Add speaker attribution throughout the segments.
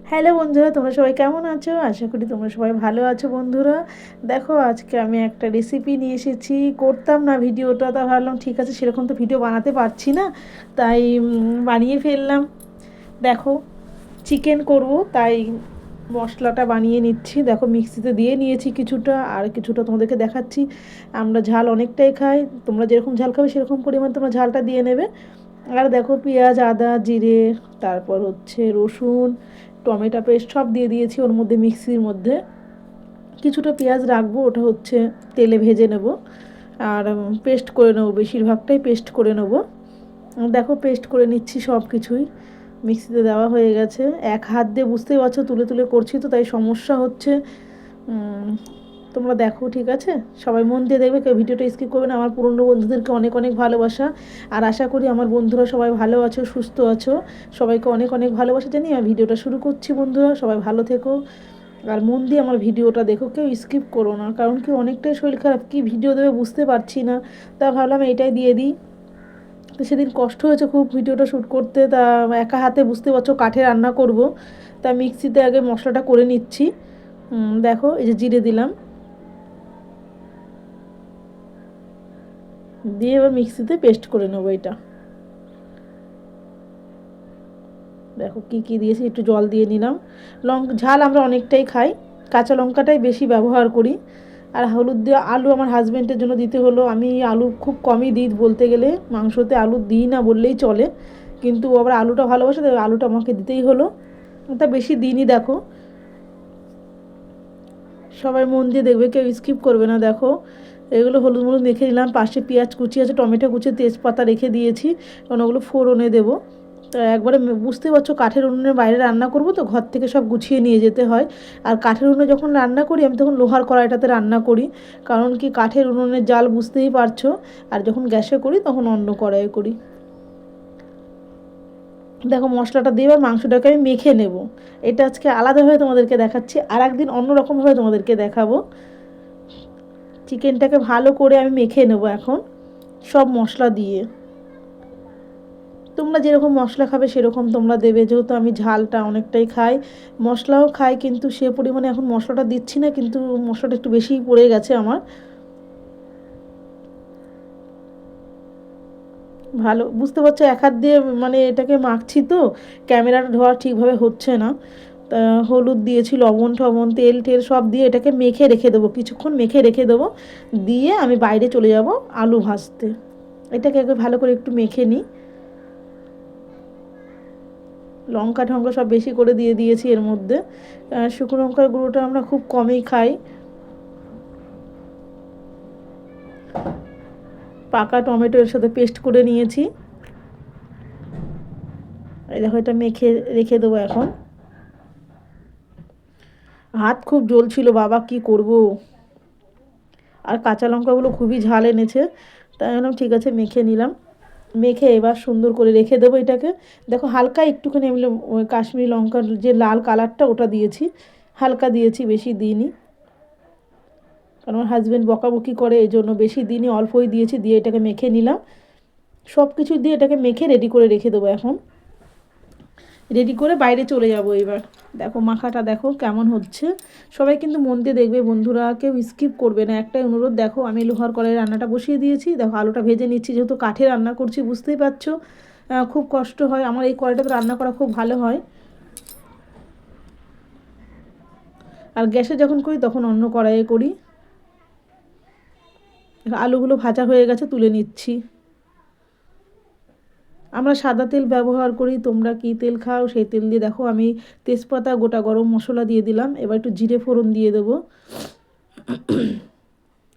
Speaker 1: Hello বন্ধুরা, তোমরা সবাই কেমন আছো? আশা করি তোমরা সবাই ভালো আছো। বন্ধুরা দেখো, আজকে আমি একটা রেসিপি নিয়ে এসেছি। করতাম না ভিডিওটা, তা ভাবলাম ঠিক আছে, সেরকম তো ভিডিও বানাতে পারছি না, তাই বানিয়ে ফেললাম। দেখো, চিকেন করব, তাই মশলাটা বানিয়ে নিচ্ছি। দেখো, মিক্সিতে দিয়ে নিয়েছি কিছুটা, আর কিছুটা তোমাদেরকে দেখাচ্ছি। আমরা ঝাল অনেকটাই খাই, তোমরা যেরকম ঝাল খাবে সেরকম পরিমাণ তোমরা ঝালটা দিয়ে নেবে। আর দেখো, পেঁয়াজ, আদা, জিরে, তারপর হচ্ছে রসুন, টমেটো পেস্ট সব দিয়ে দিয়েছি ওর মধ্যে, মিক্সির মধ্যে। কিছুটা পেঁয়াজ রাখবো, ওটা হচ্ছে তেলে ভেজে নেব। আর পেস্ট করে নেবো, বেশিরভাগটাই পেস্ট করে নেব। দেখো, পেস্ট করে নিচ্ছি সব কিছুই। মিক্সিতে দেওয়া হয়ে গেছে। এক হাত দিয়ে বুঝতেই পারছো, তুলে তুলে করছি তো, তাই সমস্যা হচ্ছে। তোমরা দেখো, ঠিক আছে? সবাই মন দিয়ে দেখবে, কেউ ভিডিওটা স্কিপ করবে না। আমার পুরনো বন্ধুদেরকে অনেক অনেক ভালোবাসা। আর আশা করি আমার বন্ধুরা সবাই ভালো আছো, সুস্থ আছো। সবাইকে অনেক অনেক ভালোবাসা জানিয়ে আমি ভিডিওটা শুরু করছি। বন্ধুরা সবাই ভালো থেকো, আর মন দিয়ে আমার ভিডিওটা দেখো, কেউ স্কিপ করো না। কারণ কি, অনেকটাই শরীর খারাপ, কী ভিডিও দেবে বুঝতে পারছি না, তা ভাবলাম এইটাই দিয়ে দিই। তো সেদিন কষ্ট হয়েছে খুব ভিডিওটা শ্যুট করতে, তা একা হাতে বুঝতে পারছো কাঠে রান্না করব, তা মিক্সিতে আগে মশলাটা করে নিচ্ছি। দেখো, এই যে জিরে দিলাম, দিয়ে এবার মিক্সিতে পেস্ট করে নেবো এটা। দেখো কি কি দিয়েছি, একটু জল দিয়ে নিলাম। ঝাল আমরা অনেকটাই খাই, কাঁচা লঙ্কাটাই বেশি ব্যবহার করি। আর হলুদ দিয়ে, আলু আমার হাজব্যান্ডের জন্য দিতে হলো। আমি আলু খুব কমই দিই বলতে গেলে, মাংসতে আলু দিই না বললেই চলে, কিন্তু আবার আলুটা ভালোবাসে, তাই আলুটা আমাকে দিতেই হলো। তা বেশি দিনই। দেখো, সবাই মন দিয়ে দেখবে, কেউ স্কিপ করবে না। দেখো, এগুলো হলুদ মলুদ মেখে নিলাম। পাশে পেঁয়াজ কুচি আছে, টমেটো কুচি, তেজপাতা রেখে দিয়েছি, কারণ ওগুলো ফোড়নে দেবো। তো একবারে বুঝতে পারছো, কাঠের উনুনের বাইরে রান্না করব তো, ঘর থেকে সব গুছিয়ে নিয়ে যেতে হয়। আর কাঠের উনুনে যখন রান্না করি আমি, তখন লোহার কড়াইটাতে রান্না করি। কারণ কি, কাঠের উনুনের জাল বুঝতেই পারছো। আর যখন গ্যাসে করি তখন অন্য কড়াইয়ে করি। দেখো, মশলাটা দিয়ে এবার মাংসটাকে আমি মেখে নেব। এটা আজকে আলাদাভাবে তোমাদেরকে দেখাচ্ছি, আর একদিন অন্যরকমভাবে তোমাদেরকে দেখাবো। চিকেনটাকে ভালো করে আমি মেখে নেব এখন, সব মশলা দিয়ে। তোমরা যেরকম মশলা খাবে সেরকম তোমরা দেবে, যেহেতু আমি ঝালটা অনেকটাই খাই, মশলাও খাই, কিন্তু সে পরিমাণে এখন মশলাটা দিচ্ছি না, কিন্তু মশলাটা একটু বেশিই পড়ে গেছে আমার। ভালো বুঝতে পারছো, এক হাত দিয়ে মানে এটাকে মাখছি তো, ক্যামেরাটা ধোয়া ঠিকভাবে হচ্ছে না। তা হলুদ দিয়েছি, লবণ টবণ, তেল টেল সব দিয়ে এটাকে মেখে রেখে দেবো, কিছুক্ষণ মেখে রেখে দেবো। দিয়ে আমি বাইরে চলে যাব আলু ভাজতে। এটাকে একবার ভালো করে একটু মেখে নিই। লঙ্কা টঙ্কা সব বেশি করে দিয়ে দিয়েছি এর মধ্যে। শুকনো লঙ্কার গুঁড়োটা আমরা খুব কমই খাই। পাকা টমেটো এর সাথে পেস্ট করে নিয়েছি। এই দেখো, এটা মেখে রেখে দেবো এখন। হাত খুব জ্বলছিল, বাবা কি করব। আর কাঁচা লঙ্কাগুলো খুবই ঝাল এনেছে, তাই বললাম ঠিক আছে, মেখে নিলাম। মেখে এবার সুন্দর করে রেখে দেবো এটাকে। দেখো, হালকা একটুখানি আমি কাশ্মীরি লঙ্কার যে লাল কালারটা ওটা দিয়েছি, হালকা দিয়েছি, বেশি দিইনি। কারণ আমার হাজব্যান্ড বকাবকি করে, এই জন্য বেশি দিনই, অল্পই দিয়েছি। দিয়ে এটাকে মেখে নিলাম, সব কিছু দিয়ে এটাকে মেখে রেডি করে রেখে দেবো এখন। রেডি করে বাইরে চলে যাব এবার। দেখো, মাখাটা দেখো কেমন হচ্ছে। সবাই কিন্তু মন দিয়ে দেখবে বন্ধুরা, কেউ স্কিপ করবে না, একটাই অনুরোধ। দেখো, আমি লোহার কড়াইয়ে রান্নাটা বসিয়ে দিয়েছি। দেখো, আলুটা ভেজে নিচ্ছি, যেহেতু কাঠে রান্না করছি বুঝতেই পারছো, খুব কষ্ট হয়। আমার এই কড়াইটাতে রান্না করা খুব ভালো হয়, আর গ্যাসে যখন করি তখন অন্য কড়াইয়ে করি। আলুগুলো ভাজা হয়ে গেছে, তুলে নিচ্ছি। আমরা সাদা তেল ব্যবহার করি, তোমরা কি তেল খাও সেই তেল দিয়ে। দেখো, আমি তেজপাতা, গোটা গরম মশলা দিয়ে দিলাম। এবার একটু জিরে ফোড়ন দিয়ে দেবো।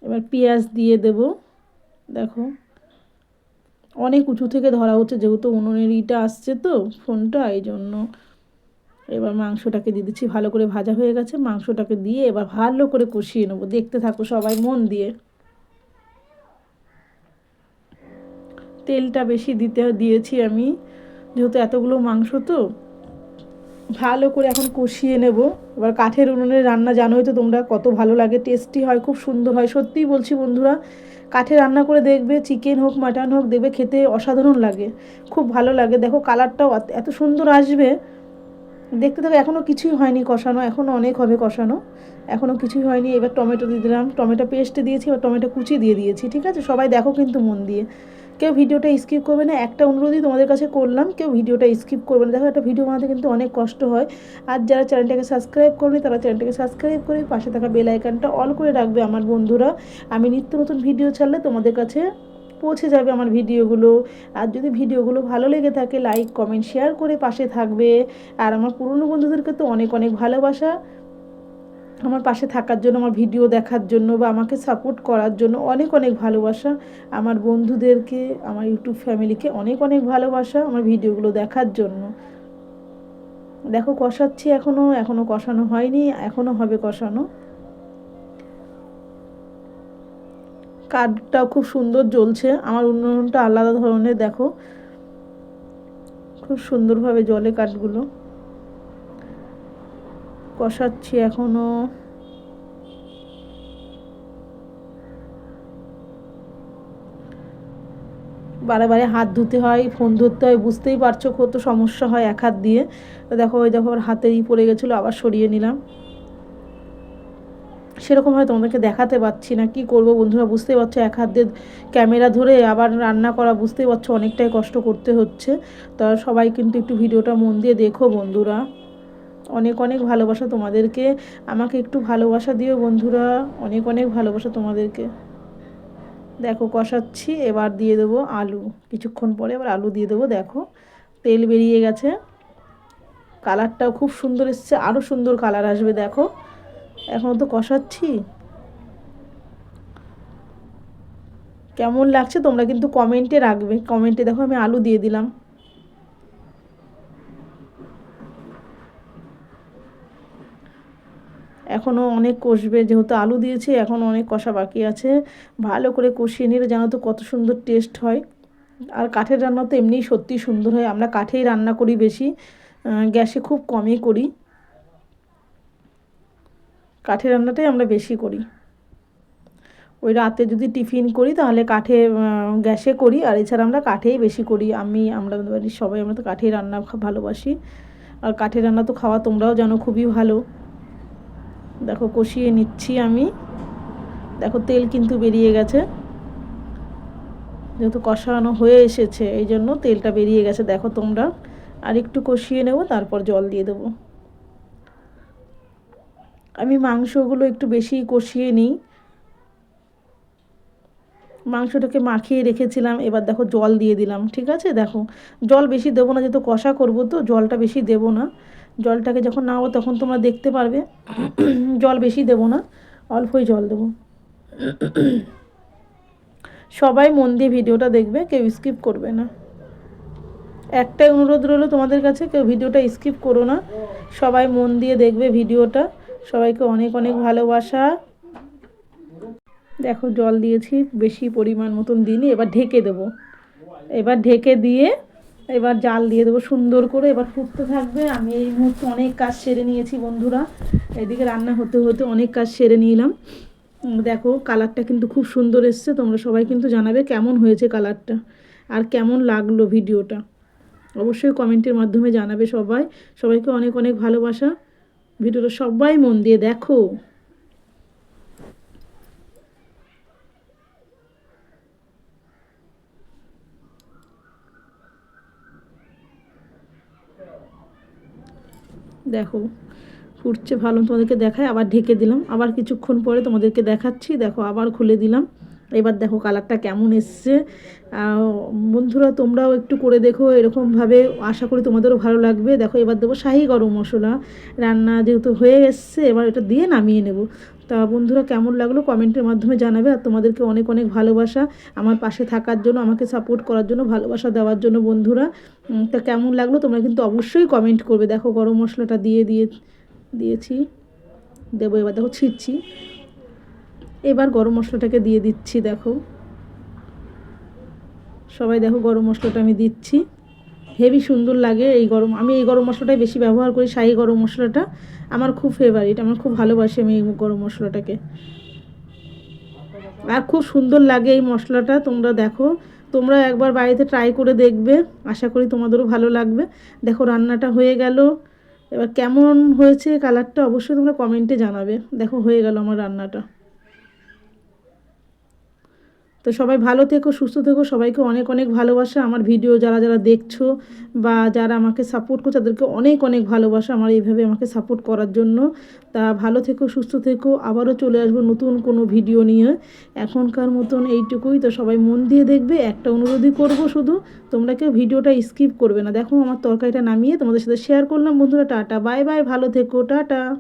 Speaker 1: এবার পেঁয়াজ দিয়ে দেব। দেখো, অনেক উঁচু থেকে ধরা হচ্ছে, যেহেতু উনুনের ইটা আসছে তো ফোনটা, এই জন্য। এবার মাংসটাকে দিয়ে দিচ্ছি, ভালো করে ভাজা হয়ে গেছে। মাংসটাকে দিয়ে এবার ভালো করে কষিয়ে নেবো। দেখতে থাকো সবাই মন দিয়ে। তেলটা বেশি দিয়েছি আমি, যেহেতু এতগুলো মাংস তো। ভালো করে এখন কষিয়ে নেব। এবার কাঠের উনুনের রান্না জানোই তো তোমরা, কত ভালো লাগে, টেস্টি হয়, খুব সুন্দর হয়। সত্যিই বলছি বন্ধুরা, কাঠে রান্না করে দেখবে, চিকেন হোক মাটন হোক, দেখবে খেতে অসাধারণ লাগে, খুব ভালো লাগে। দেখো, কালারটাও এত সুন্দর আসবে, দেখতে থাকো, এখনও কিছুই হয়নি কষানো, এখনও অনেক হবে কষানো, এখনও কিছুই হয়নি। এবার টমেটো দিয়ে দিলাম, টমেটো পেস্ট দিয়েছি, এবার টমেটো কুচি দিয়ে দিয়েছি। ঠিক আছে, সবাই দেখো কিন্তু মন দিয়ে, কেউ ভিডিওটা স্কিপ করবে না। একটা অনুরোধই তোমাদের কাছে করলাম, কেউ ভিডিওটা স্কিপ করবে না। দেখো একটা ভিডিও বানাতে কিন্তু অনেক কষ্ট হয়। আর যারা চ্যানেলটাকে সাবস্ক্রাইব করবে তারা চ্যানেলটাকে সাবস্ক্রাইব করে পাশে থাকা বেল আইকনটা অল করে রাখবে আমার বন্ধুরা। আমি নিত্য নতুন ভিডিও ছাড়লে তোমাদের কাছে পৌঁছে যাবে আমার ভিডিওগুলো। আর যদি ভিডিওগুলো ভালো লেগে থাকে লাইক কমেন্ট শেয়ার করে পাশে থাকবে। আর আমার পুরনো বন্ধুদেরকে তো অনেক অনেক ভালোবাসা, আমার পাশে থাকার জন্য, আমার ভিডিও দেখার জন্য বা আমাকে সাপোর্ট করার জন্য অনেক অনেক ভালোবাসা। আমার বন্ধুদেরকে, আমার ইউটিউব ফ্যামিলিকে অনেক অনেক ভালোবাসা আমার ভিডিওগুলো দেখার জন্য। দেখো কষাচ্ছি, এখনও কষানো হয়নি, এখনও হবে কষানো। কাঠটাও খুব সুন্দর জ্বলছে, আমার উনুনটা আলাদা ধরনের, দেখো খুব সুন্দরভাবে জ্বলে কাঠগুলো। কষাচ্ছি এখনও। বারে বারে হাত ধুতে হয়, ফোন ধরতে হয়, বুঝতেই পারছো কত সমস্যা হয় এক হাত দিয়ে। তো দেখো ওই দেখো ওর হাতেই পড়ে গেছিলো, আবার সরিয়ে নিলাম। সেরকমভাবে তোমাদেরকে দেখাতে পারছি না, কি করব বন্ধুরা, বুঝতেই পারছো এক হাত দিয়ে ক্যামেরা ধরে আবার রান্না করা, বুঝতেই পারছো অনেকটাই কষ্ট করতে হচ্ছে। তা সবাই কিন্তু একটু ভিডিওটা মন দিয়ে দেখো বন্ধুরা, অনেক অনেক ভালোবাসা তোমাদেরকে, আমাকে একটু ভালোবাসা দিও বন্ধুরা, অনেক অনেক ভালোবাসা তোমাদেরকে। দেখো কষাচ্ছি, এবার দিয়ে দেবো আলু, কিছুক্ষণ পরে এবার আলু দিয়ে দেবো। দেখো তেল বেরিয়ে গেছে, কালারটাও খুব সুন্দর এসছে, আরও সুন্দর কালার আসবে। দেখো এখনও তো কষাচ্ছি, কেমন লাগছে তোমরা কিন্তু কমেন্টে রাখবে, কমেন্টে। দেখো আমি আলু দিয়ে দিলাম, এখনও অনেক কষবে, যেহেতু আলু দিয়েছি এখনও অনেক কষা বাকি আছে। ভালো করে কষিয়ে নিলে জানো তো কত সুন্দর টেস্ট হয়। আর কাঠের রান্না তো এমনিই সত্যি সুন্দর হয়, আমরা কাঠেই রান্না করি বেশি, গ্যাসে খুব কমই করি, কাঠের রান্নাটাই আমরা বেশি করি। ওই রাতে যদি টিফিন করি তাহলে কাঠে, গ্যাসে করি, আর এছাড়া আমরা কাঠেই বেশি করি। আমরা বাড়ির সবাই আমরা তো কাঠেই রান্না ভালোবাসি, আর কাঠের রান্না তো খাওয়া তোমরাও জানো খুবই ভালো। দেখো কষিয়ে নিচ্ছি আমি, দেখো তেল কিন্তু বেরিয়ে গেছে, যেহেতু কষানো হয়ে এসেছে এই জন্য তেলটা বেরিয়ে গেছে। দেখো তোমরা আর একটু কষিয়ে নেব, তারপর জল দিয়ে দেবো। আমি মাংসগুলো একটু বেশি কষিয়ে নিই, মাংসটাকে মাখিয়ে রেখেছিলাম, এবার দেখো জল দিয়ে দিলাম। ঠিক আছে, দেখো জল বেশি দেবো না, যেহেতু কষা করবো তো জলটা বেশি দেবো না। জলটাকে যখন নাও তখন তোমরা দেখতে পারবে, জল বেশি দেবো না, অল্পই জল দেবো। সবাই মন দিয়ে ভিডিওটা দেখবে, কেউ স্কিপ করবে না। একটাই অনুরোধ রইলো তোমাদের কাছে, কেউ ভিডিওটা স্কিপ করো না, সবাই মন দিয়ে দেখবে ভিডিওটা। সবাইকে অনেক অনেক ভালোবাসা। দেখো জল দিয়েছি বেশি পরিমাণ মতন দিইনি, এবার ঢেকে দেবো, এবার ঢেকে দিয়ে এবার জাল দিয়ে দেবো সুন্দর করে, এবার ফুটতে থাকবে। আমি এই মুহূর্তে অনেক কাজ সেরে নিয়েছি বন্ধুরা, এদিকে রান্না হতে হতে অনেক কাজ সেরে নিলাম। দেখো কালারটা কিন্তু খুব সুন্দর এসছে, তোমরা সবাই কিন্তু জানাবে কেমন হয়েছে কালারটা, আর কেমন লাগলো ভিডিওটা, অবশ্যই কমেন্টের মাধ্যমে জানাবে সবাই। সবাইকে অনেক অনেক ভালোবাসা, ভিডিওটা সবাই মন দিয়ে দেখো। দেখো ফুটছে ভালো, তোমাদেরকে দেখায়, আবার ঢেকে দিলাম, আবার কিছুক্ষণ পরে তোমাদেরকে দেখাচ্ছি। দেখো আবার খুলে দিলাম, এবার দেখো কালারটা কেমন এসছে। বন্ধুরা তোমরাও একটু করে দেখো এরকমভাবে, আশা করি তোমাদেরও ভালো লাগবে। দেখো এবার দেবো শাহি গরম মশলা, রান্না যেহেতু হয়ে এসছে এবার এটা দিয়ে নামিয়ে নেব। তা বন্ধুরা কেমন লাগলো কমেন্টের মাধ্যমে জানাবে, আর তোমাদেরকে অনেক অনেক ভালোবাসা আমার পাশে থাকার জন্য, আমাকে সাপোর্ট করার জন্য, ভালোবাসা দেওয়ার জন্য বন্ধুরা। তা কেমন লাগলো তোমরা কিন্তু অবশ্যই কমেন্ট করবে। দেখো গরম মশলাটা দিয়েছি, দেবো, এবার দেখো ছিটছি, এবার গরম মশলাটাকে দিয়ে দিচ্ছি। দেখো সবাই দেখো গরম মশলাটা আমি দিচ্ছি, হেভি সুন্দর লাগে আমি এই গরম মশলাটাই বেশি ব্যবহার করি, শাহি গরম মশলাটা আমার খুব ফেভারিট, আমার খুব ভালোবাসি আমি এই গরম মশলাটাকে, আর খুব সুন্দর লাগে এই মশলাটা। তোমরা দেখো, তোমরা একবার বাড়িতে ট্রাই করে দেখবে, আশা করি তোমাদেরও ভালো লাগবে। দেখো রান্নাটা হয়ে গেল, এবার কেমন হয়েছে কালারটা অবশ্যই তোমরা কমেন্টে জানাবে। দেখো হয়ে গেল আমার রান্নাটা। তো সবাই ভালো থেকো, সুস্থ থেকো, সবাইকে অনেক অনেক ভালোবাসা। আমার ভিডিও যারা যারা দেখছো বা যারা আমাকে সাপোর্ট করছো তাদেরকে অনেক অনেক ভালোবাসা আমার এইভাবে আমাকে সাপোর্ট করার জন্য। তা ভালো থেকো, সুস্থ থেকো, আবারও চলে আসবো নতুন কোনো ভিডিও নিয়ে। এখনকার মতন এইটুকুই। তো সবাই মন দিয়ে দেখবে। একটা অনুরোধই করব শুধু, তোমরা কেউ ভিডিওটা স্কিপ করবে না। দেখো আমার তরকারিটা নামিয়ে তোমাদের সাথে শেয়ার করলাম বন্ধুরা। টাটা বাই বাই, ভালো থেকো, টাটা।